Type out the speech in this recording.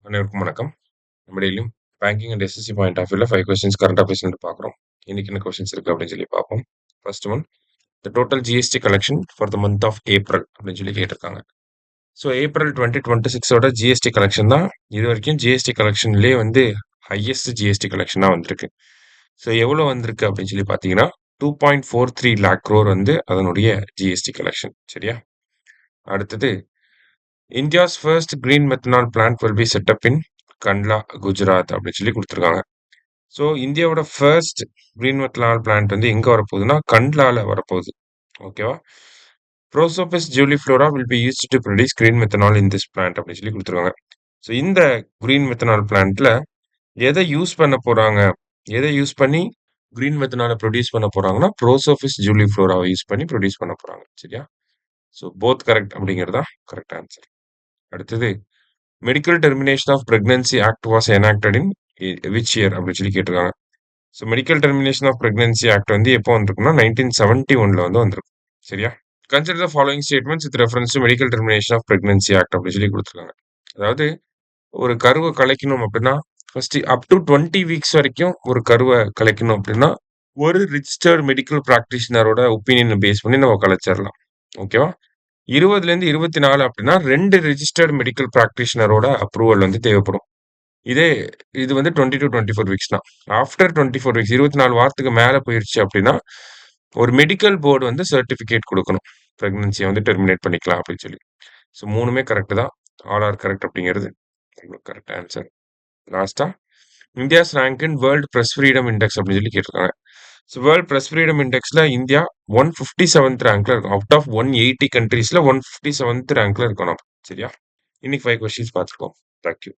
அனைவருக்கும் வணக்கம். நம்ம டெய்லியும் banking and SSC point of வியூல 5 கொஸ்டின்ஸ் கரண்ட் அஃபேர்ஸ்ன்னு பார்க்குறோம். இன்னைக்கு என்ன கொஸ்டின்ஸ் இருக்கு அப்படின்னு சொல்லி பார்ப்போம். First one, the total GST collection for the month of April அப்படின்னு சொல்லி கேட்டிருக்காங்க. ஸோ ஏப்ரல் 2026ஓட ஜிஎஸ்டி கலெக்ஷன் தான் இது வரைக்கும் ஜிஎஸ்டி கலெக்ஷன்லேயே ஹையஸ்ட் ஜிஎஸ்டி கலெக்ஷன் தான் வந்திருக்கு. ஸோ எவ்வளோ வந்திருக்கு அப்படின்னு சொல்லி பார்த்தீங்கன்னா 2.43 லேக் crore அதனுடைய ஜிஎஸ்டி கலெக்ஷன். சரியா? அடுத்தது, India's first green methanol plant will be set up in Kandla, Gujarat அப்படின்னு சொல்லி கொடுத்துருக்காங்க. ஸோ இந்தியாவோட ஃபர்ஸ்ட் கிரீன் மெத்தனால் பிளான்ட் எங்கே வரப்போகுதுன்னா கண்ட்லாவில் வரப்போகுது. ஓகேவா? Prosopis juliflora will be used to produce green methanol in this plant அப்படின்னு சொல்லி கொடுத்துருக்காங்க. ஸோ இந்த கிரீன் மெத்தனால் பிளான்ட்ல எதை யூஸ் பண்ண போறாங்க, எதை யூஸ் பண்ணி கிரீன் மெத்தனாலை ப்ரொடியூஸ் பண்ண போறாங்கன்னா ப்ரோசோபிஸ் ஜூலிஃப்ளோராவை யூஸ் பண்ணி ப்ரொடியூஸ் பண்ண போறாங்க. சரியா? ஸோ போத் கரெக்ட் அப்படிங்கிறது தான் கரெக்ட் ஆன்சர். அடுத்தது, medical termination of pregnancy act was enacted in which year அப்படின்னு சொல்லி கேட்டிருக்காங்க. So medical termination of pregnancy act எப்போ வந்திருக்குன்னா 1971 வந்திருக்கும். சரியா? Consider the following statements with reference to medical termination of pregnancy act அப்படின்னு சொல்லி கொடுத்துருக்காங்க. அதாவது ஒரு கருவை கலைக்கணும் அப்படின்னா ஃபர்ஸ்ட் அப் டு 20 வீக்ஸ் வரைக்கும் ஒரு கருவை கலைக்கணும் அப்படின்னா ஒரு ரிஜிஸ்டர்ட் மெடிக்கல் ப்ராக்டிஷனரோட ஒப்பீனியனை பேஸ் பண்ணி நம்ம கலைச்சிடலாம். ஓகேவா? 20லேருந்து 24 அப்படின்னா 2 ரிஜிஸ்டர்ட் மெடிக்கல் ப்ராக்டிஷனரோட அப்ரூவல் தேவைப்படும். இது 20 to 24 வீக்ஸ் தான். ஆஃப்டர் 24 வீக்ஸ் 24 வாரத்துக்கு மேலே போயிடுச்சு அப்படின்னா ஒரு மெடிக்கல் போர்டு சர்டிஃபிகேட் கொடுக்கணும், ப்ரெக்னன்சியை டெர்மினேட் பண்ணிக்கலாம் அப்படின்னு சொல்லி. ஸோ மூணுமே கரெக்ட் தான். ஆல் ஆர் கரெக்ட் அப்படிங்கிறது கரெக்ட் ஆன்சர். லாஸ்டா, India's rank in world press freedom index அப்படின்னு சொல்லி கேட்டிருக்காங்க. ஸோ வேர்ல்ட் ப்ரெஸ் ஃப்ரீடம் இண்டெக்ஸில் இந்தியா 157th ரேங்க்ல இருக்கும். அவுட் ஆஃப் 180 கண்ட்ரீஸில் 157th ரேங்க்ல இருக்கணும். சரியா? இன்னைக்கு 5 கொஸ்டின்ஸ் பார்த்துருக்கோம். தேங்க்யூ.